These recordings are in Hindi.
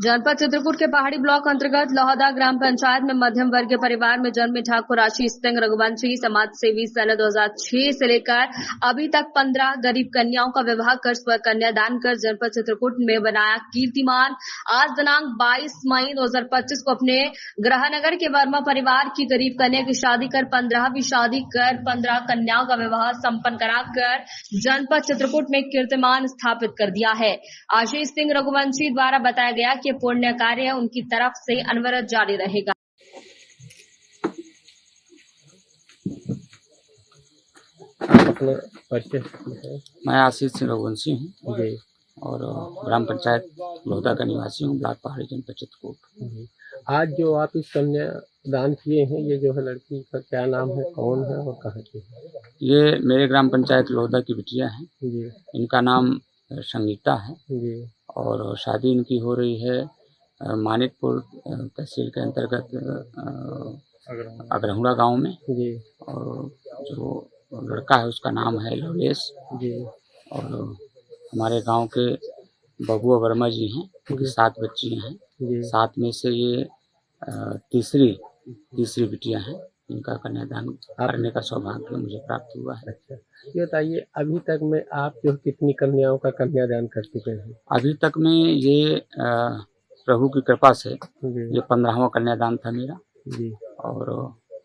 जनपद चित्रकूट के पहाड़ी ब्लॉक अंतर्गत लोहदा ग्राम पंचायत में मध्यम वर्गीय परिवार में जन्मे ठाकुर आशीष सिंह रघुवंशी समाज सेवी सन 2006 से लेकर अभी तक 15 गरीब कन्याओं का विवाह कर स्व कन्यादान कर जनपद चित्रकूट में बनाया कीर्तिमान। आज दिनांक 22 मई 2025 को अपने गृहनगर के वर्मा परिवार की गरीब कन्या की शादी कर 15वीं शादी कर 15 कन्याओं का विवाह संपन्न कराकर जनपद चित्रकूट में कीर्तिमान स्थापित कर दिया है। आशीष सिंह रघुवंशी द्वारा बताया गया कि पुण्य कार्य उनकी तरफ से अनवरत जारी रहेगा। मैं आशीष सिंह रघुवंशी हूँ जी और ग्राम पंचायत लोहदा का निवासी हूँ, ब्लॉक पहाड़ी जनपद चित्रकूट। आज जो आप इस कन्यादान किए हैं, ये जो है लड़की का क्या नाम है, कौन है और कहाँ की है? ये मेरे ग्राम पंचायत लोहदा की बिटिया हैं जी। इनका नाम संगीता है जी। और शादी इनकी हो रही है मानिकपुर तहसील के अंतर्गत अग्रहुड़ा गांव में जी। और जो लड़का है उसका नाम है लवलेश जी। और हमारे गांव के बबुआ वर्मा जी हैं, उनकी 7 बच्चियां हैं जी। 7 में से ये तीसरी बिटिया हैं। इनका कन्यादान करने का सौभाग्य मुझे प्राप्त हुआ है। अच्छा, ये बताइए अभी तक में आप जो कितनी कन्याओं का कन्यादान कर चुके हैं? अभी तक में ये प्रभु की कृपा से ये 15वां कन्यादान था मेरा जी। और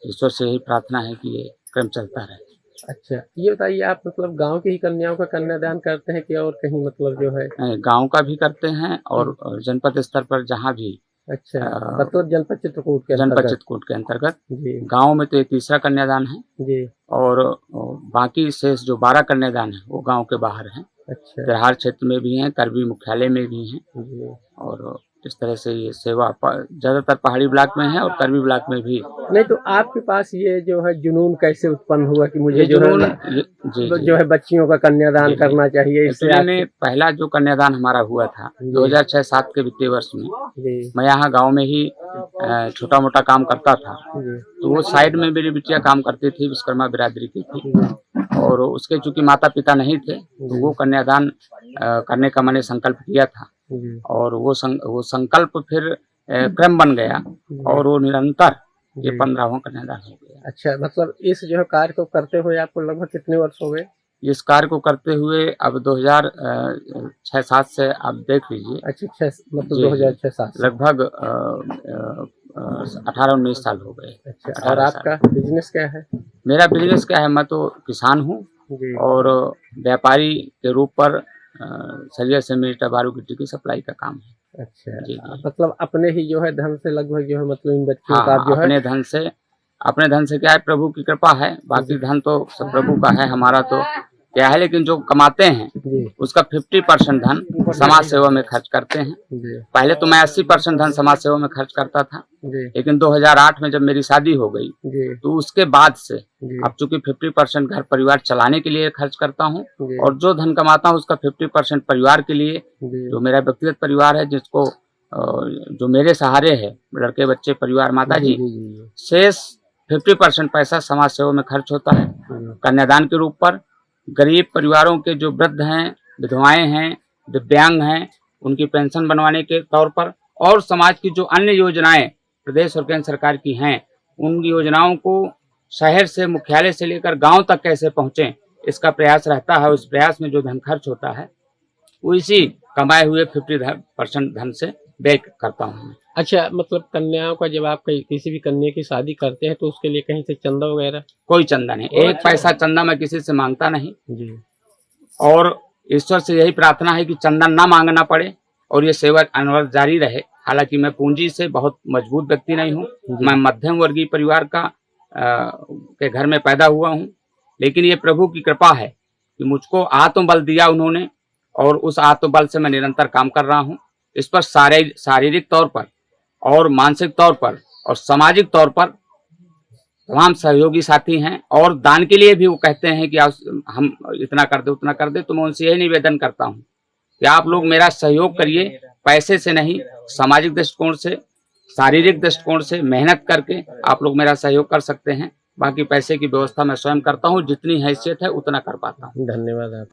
ईश्वर से यही प्रार्थना है कि ये क्रम चलता रहे। अच्छा, ये बताइए आप मतलब गांव की ही कन्याओं का कन्यादान करते हैं कि और कहीं मतलब जो है? गांव का भी करते हैं और जनपद स्तर पर जहां भी। अच्छा, बतौर जनपद चित्रकूट के अंतर्गत गांव में तो ये तीसरा कन्यादान है जी। और बाकी शेष जो 12 कन्यादान है वो गांव के बाहर हैं। अच्छा, तिरहार क्षेत्र में भी हैं, करबी मुख्यालय में भी हैं जी। और इस तरह से ये सेवा ज्यादातर पहाड़ी ब्लॉक में है और करबी ब्लॉक में भी। नहीं तो आपके पास ये जो है जुनून कैसे उत्पन्न हुआ कि मुझे जो है बच्चियों का कन्यादान करना चाहिए? इसलिए में पहला जो कन्यादान हमारा हुआ था 2006-07 के वित्तीय वर्ष में, मैं यहाँ गांव में ही छोटा मोटा काम करता था तो वो साइड में मेरी बिटिया काम करती थी, विश्वकर्मा बिरादरी की थी और उसके चूंकि माता पिता नहीं थे तो वो कन्यादान करने का मैंने संकल्प किया था और वो संकल्प फिर क्रम बन गया और वो निरंतर ये 15वां कन्यादान हो गया। अच्छा, मतलब इस जो कार्य को करते हुए आपको लगभग कितने वर्ष हो गए? इस कार्य को करते हुए अब 2006-07 से आप देख लीजिए। अच्छा, मतलब 2006-07 लगभग 18-19 साल हो गए। अच्छा, और आपका बिजनेस क्या है? मेरा बिजनेस क्या है, मैं तो किसान हूँ और व्यापारी के रूप पर सरिया सीमेंट बालू गिट्टी की सप्लाई का काम है। अच्छा जी। मतलब अपने ही जो है धन से लगभग जो है मतलब इन बच्चों का जो है अपने धन से क्या है, प्रभु की कृपा है, बाकी धन तो सब प्रभु का है, हमारा तो क्या है, लेकिन जो कमाते हैं उसका 50% धन समाज सेवा में खर्च करते हैं। पहले तो मैं 80% धन समाज सेवा में खर्च करता था, लेकिन 2008 में जब मेरी शादी हो गई तो उसके बाद से अब चूंकि 50% घर परिवार चलाने के लिए खर्च करता हूँ और जो धन कमाता हूँ उसका 50% परिवार के लिए, जो मेरा व्यक्तिगत परिवार है, जिसको जो मेरे सहारे है, लड़के बच्चे परिवार माता जी, शेष 50% पैसा समाज सेवा में खर्च होता है कन्यादान के रूप पर। गरीब परिवारों के जो वृद्ध हैं, विधवाएं हैं, दिव्यांग हैं, उनकी पेंशन बनवाने के तौर पर और समाज की जो अन्य योजनाएं प्रदेश और केंद्र सरकार की हैं, उन योजनाओं को शहर से मुख्यालय से लेकर गांव तक कैसे पहुंचे, इसका प्रयास रहता है। उस प्रयास में जो धन खर्च होता है वो इसी कमाए हुए 50% धन से व्यय करता हूँ। अच्छा, मतलब कन्याओं का जब आप किसी भी कन्या की शादी करते हैं तो उसके लिए कहीं से चंदा वगैरह? कोई चंदा नहीं, एक पैसा चंदा मैं किसी से मांगता नहीं जी। और ईश्वर से यही प्रार्थना है कि चंदा ना मांगना पड़े और ये सेवा अनवरत जारी रहे। हालांकि मैं पूंजी से बहुत मजबूत व्यक्ति नहीं हूँ, मैं मध्यम वर्गीय परिवार का के घर में पैदा हुआ हूँ, लेकिन ये प्रभु की कृपा है कि मुझको आत्मबल दिया उन्होंने और उस आत्मबल से मैं निरंतर काम कर रहा हूँ। इस पर शारीरिक तौर पर और मानसिक तौर पर और सामाजिक तौर पर तमाम सहयोगी साथी हैं और दान के लिए भी वो कहते हैं कि हम इतना कर दे उतना कर दे। तो मैं उनसे यही निवेदन करता हूँ कि आप लोग मेरा सहयोग करिए, पैसे से नहीं, सामाजिक दृष्टिकोण से, शारीरिक दृष्टिकोण से मेहनत करके आप लोग मेरा सहयोग कर सकते हैं। बाकी पैसे की व्यवस्था मैं स्वयं करता हूँ, जितनी हैसियत है उतना कर पाता हूँ। धन्यवाद आप।